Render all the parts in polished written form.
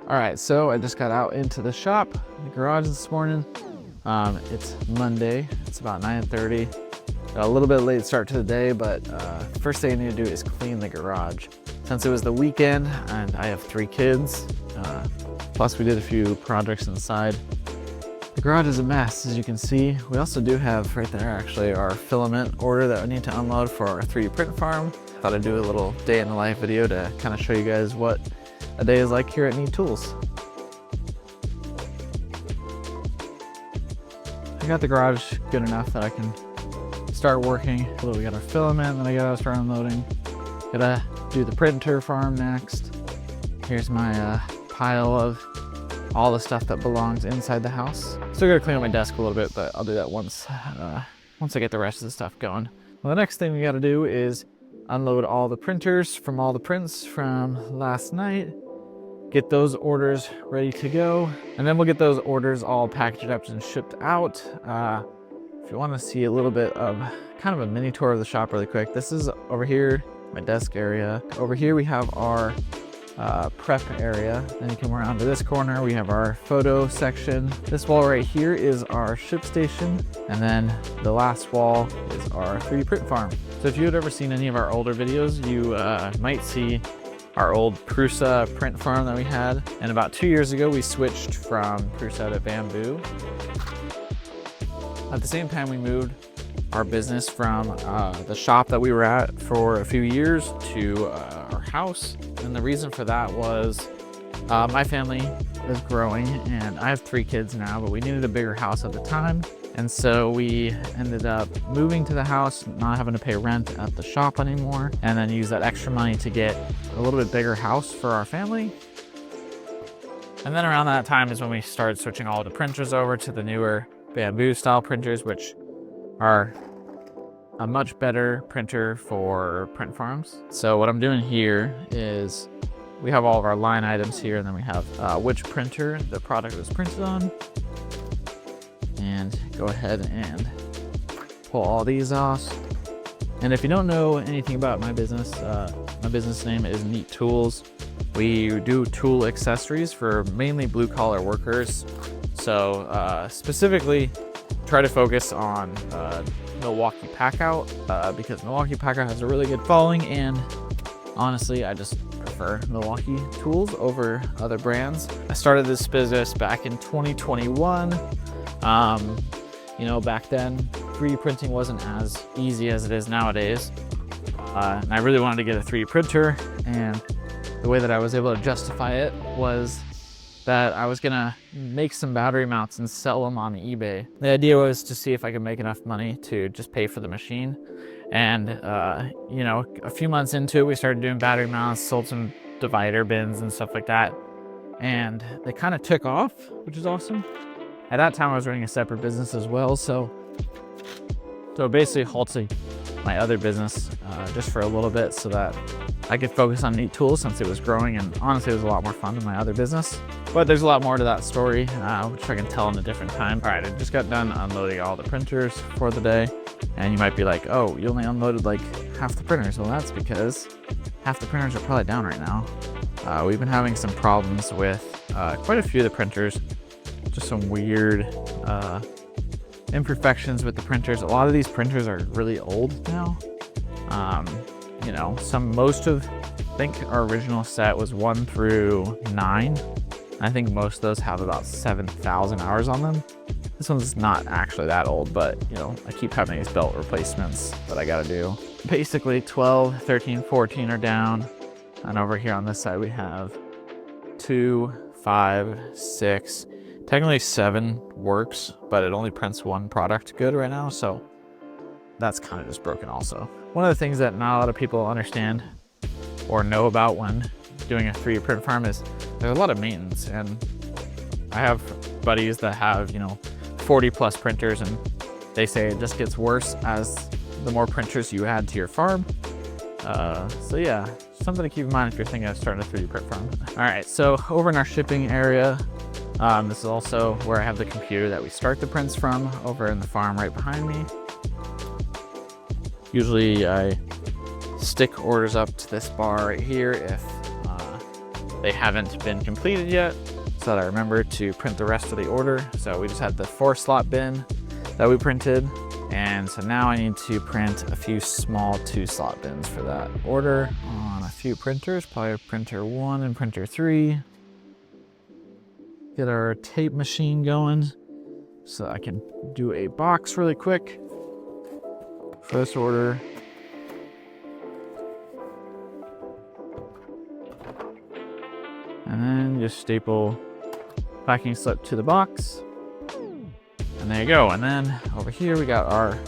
All right, so I just got out into the shop, the garage this morning. It's Monday, it's about 9:30. Got a little bit late start to the day, but first thing I need to do is clean the garage. Since it was the weekend and I have 3 kids, plus we did a few projects inside. The garage is a mess, as you can see. We also do have right there actually our filament order that we need to unload for our 3D print farm. Thought I'd do a little day in the life video to kind of show you guys what a day is like here at Neat Tools. I got the garage good enough that I can start working. We got our filament, then I gotta start unloading. Gotta do the printer farm next. Here's my pile of all the stuff that belongs inside the house. Still gotta clean up my desk a little bit, but I'll do that once I get the rest of the stuff going. Well, the next thing we gotta do is unload all the printers from all the prints from last night. Get those orders ready to go, and then we'll get those orders all packaged up and shipped out. If you want to see a little bit of kind of a mini tour of the shop really quick, this is over here, my desk area. Over here we have our prep area. Then you come around to this corner, we have our photo section. This wall right here is our ship station, and then the last wall is our 3D print farm. So if you had ever seen any of our older videos, you might see our old Prusa print farm that we had. And about 2 years ago, we switched from Prusa to bamboo. At the same time, we moved our business from the shop that we were at for a few years to our house. And the reason for that was my family is growing, and I have 3 kids now, but we needed a bigger house at the time. And so we ended up moving to the house, not having to pay rent at the shop anymore, and then use that extra money to get a little bit bigger house for our family. And then around that time is when we started switching all the printers over to the newer bamboo style printers, which are a much better printer for print farms. So what I'm doing here is we have all of our line items here, and then we have which printer the product was printed on. And go ahead and pull all these off. And if you don't know anything about my business name is Neat Tools. We do tool accessories for mainly blue collar workers. So specifically try to focus on Milwaukee PACKOUT because Milwaukee PACKOUT has a really good following, and honestly I just prefer Milwaukee tools over other brands. I started this business back in 2021. You know, back then 3D printing wasn't as easy as it is nowadays, and I really wanted to get a 3D printer, and the way that I was able to justify it was that I was gonna make some battery mounts and sell them on eBay. The idea was to see if I could make enough money to just pay for the machine. And you know, a few months into it, we started doing battery mounts, sold some divider bins and stuff like that, and they kind of took off, which is awesome. At that time, I was running a separate business as well, so basically halted my other business just for a little bit so that I could focus on Neat Tools since it was growing, and honestly it was a lot more fun than my other business. But there's a lot more to that story, which I can tell in a different time. All right, I just got done unloading all the printers for the day, and you might be like, oh, you only unloaded like half the printers. Well, that's because half the printers are probably down right now. We've been having some problems with quite a few of the printers. Just some weird imperfections with the printers. A lot of these printers are really old now. You know, I think our original set was 1 through 9. I think most of those have about 7,000 hours on them. This one's not actually that old, but you know, I keep having these belt replacements that I gotta do. Basically 12, 13, 14 are down. And over here on this side we have 2, 5, 6, technically 7 works, but it only prints 1 product good right now, so that's kind of just broken also. One of the things that not a lot of people understand or know about when doing a 3D print farm is there's a lot of maintenance, and I have buddies that have, you know, 40 plus printers, and they say it just gets worse as the more printers you add to your farm. So yeah, something to keep in mind if you're thinking of starting a 3D print farm. All right, so over in our shipping area, this is also where I have the computer that we start the prints from, over in the farm right behind me. Usually I stick orders up to this bar right here if they haven't been completed yet, so that I remember to print the rest of the order. So we just had the 4-slot bin that we printed, and so now I need to print a few small 2-slot bins for that order on a few printers, probably printer 1 and printer 3. Get our tape machine going so I can do a box really quick for this order. And then just staple packing slip to the box. And there you go. And then over here we got our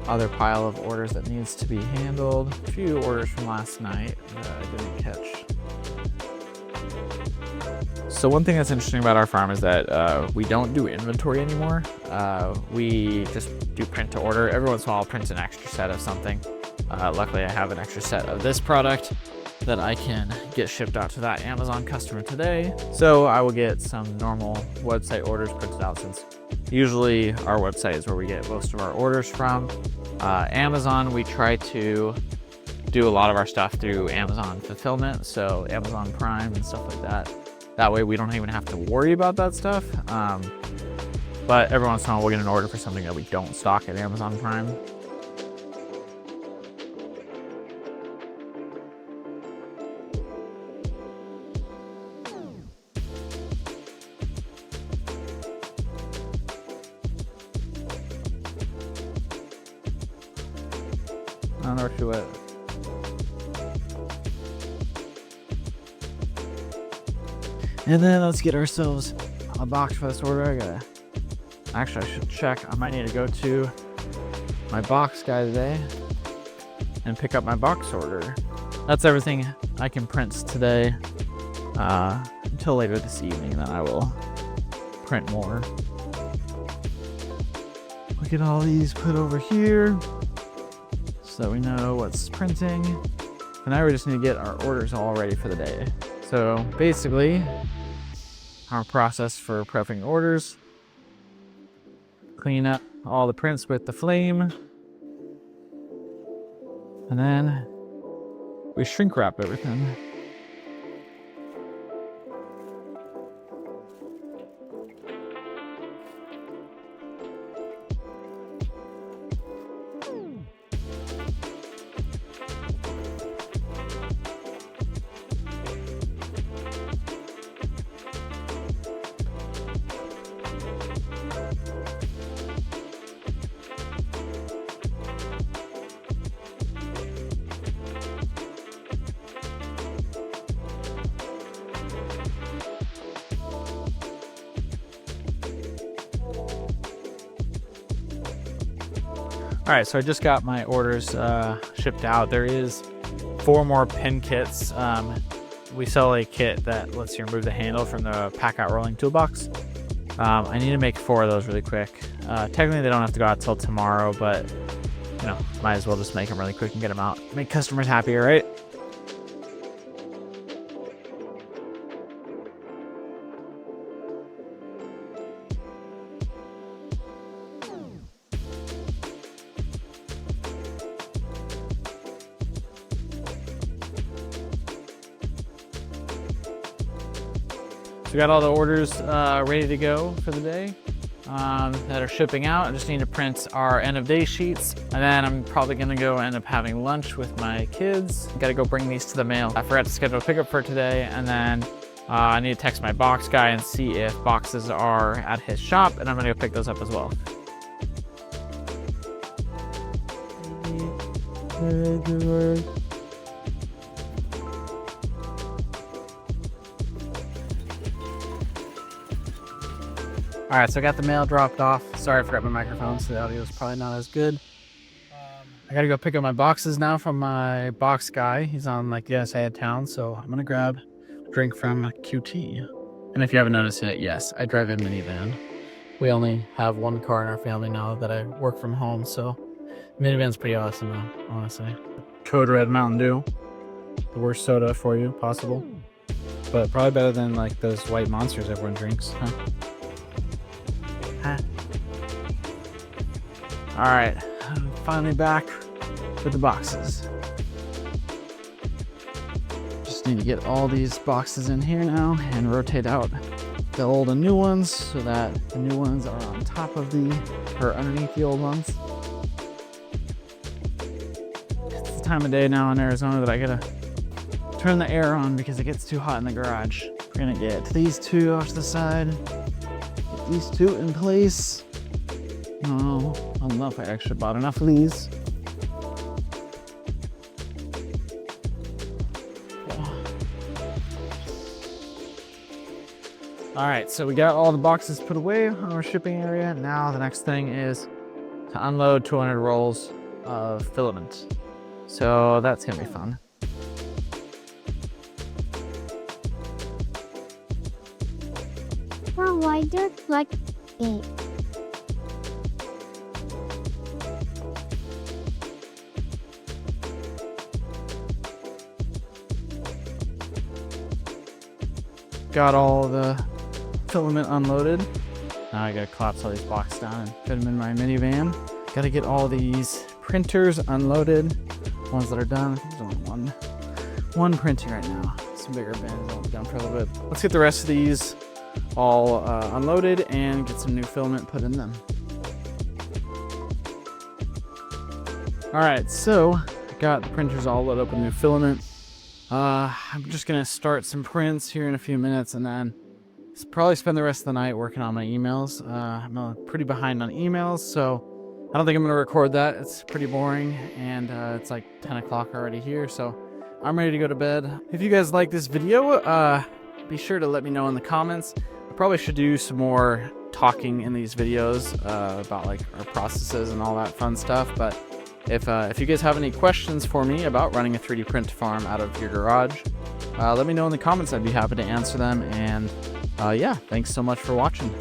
other pile of orders that needs to be handled. A few orders from last night that I didn't catch. So one thing that's interesting about our farm is that we don't do inventory anymore. We just do print to order. Every once in a while I'll print an extra set of something. Luckily I have an extra set of this product that I can get shipped out to that Amazon customer today. So I will get some normal website orders printed out, since usually our website is where we get most of our orders from. Amazon, we try to do a lot of our stuff through Amazon fulfillment, so Amazon Prime and stuff like that. That way we don't even have to worry about that stuff. But every once in a while we'll get an order for something that we don't stock at Amazon Prime. I don't know where she went. And then let's get ourselves a box for this order. Actually, I should check. I might need to go to my box guy today and pick up my box order. That's everything I can print today until later this evening, and then I will print more. We'll get all these put over here so we know what's printing. And now we just need to get our orders all ready for the day. So basically, our process for prepping orders: clean up all the prints with the flame, and then we shrink wrap everything. All right, so I just got my orders shipped out. There is 4 more pin kits. We sell a kit that lets you remove the handle from the PACKOUT rolling toolbox. I need to make 4 of those really quick. Technically they don't have to go out till tomorrow, but you know, might as well just make them really quick and get them out. Make customers happier, right? So we got all the orders ready to go for the day that are shipping out. I just need to print our end of day sheets, and then I'm probably gonna go end up having lunch with my kids. Gotta go bring these to the mail. I forgot to schedule a pickup for today, and then I need to text my box guy and see if boxes are at his shop, and I'm gonna go pick those up as well. All right, so I got the mail dropped off. Sorry, I forgot my microphone, so the audio is probably not as good. I gotta go pick up my boxes now from my box guy. He's on like the other side of town, so I'm gonna grab a drink from QT. And if you haven't noticed yet, yes, I drive a minivan. We only have 1 car in our family now that I work from home, so minivan's pretty awesome though, honestly. Code Red Mountain Dew, the worst soda for you possible, but probably better than like those white monsters everyone drinks, huh? All right, I'm finally back with the boxes. Just Just need to get all these boxes in here now and rotate out the old and new ones so that the new ones are on top of or underneath the old ones. It's the time of day now in Arizona that I gotta turn the air on because it gets too hot in the garage. We're gonna get these two off to the side, get these two in place. Oh, I don't know if I actually bought enough of these. All right, so we got all the boxes put away on our shipping area. Now the next thing is to unload 200 rolls of filament. So that's gonna be fun. Well, why do like it? Got all the filament unloaded. Now I gotta collapse all these boxes down and fit them in my minivan. Gotta get all these printers unloaded. Ones that are done. I think there's only one printing right now. Some bigger bins will be done for a little bit. Let's get the rest of these all unloaded and get some new filament put in them. All right, so I got the printers all loaded up with new filament. I'm just gonna start some prints here in a few minutes and then probably spend the rest of the night working on my emails. I'm pretty behind on emails, so I don't think I'm gonna record that. It's pretty boring, and it's like 10 o'clock already here, so I'm ready to go to bed. If you guys like this video, be sure to let me know in the comments. I probably should do some more talking in these videos about like our processes and all that fun stuff, but if you guys have any questions for me about running a 3D print farm out of your garage, let me know in the comments. I'd be happy to answer them. And yeah, thanks so much for watching.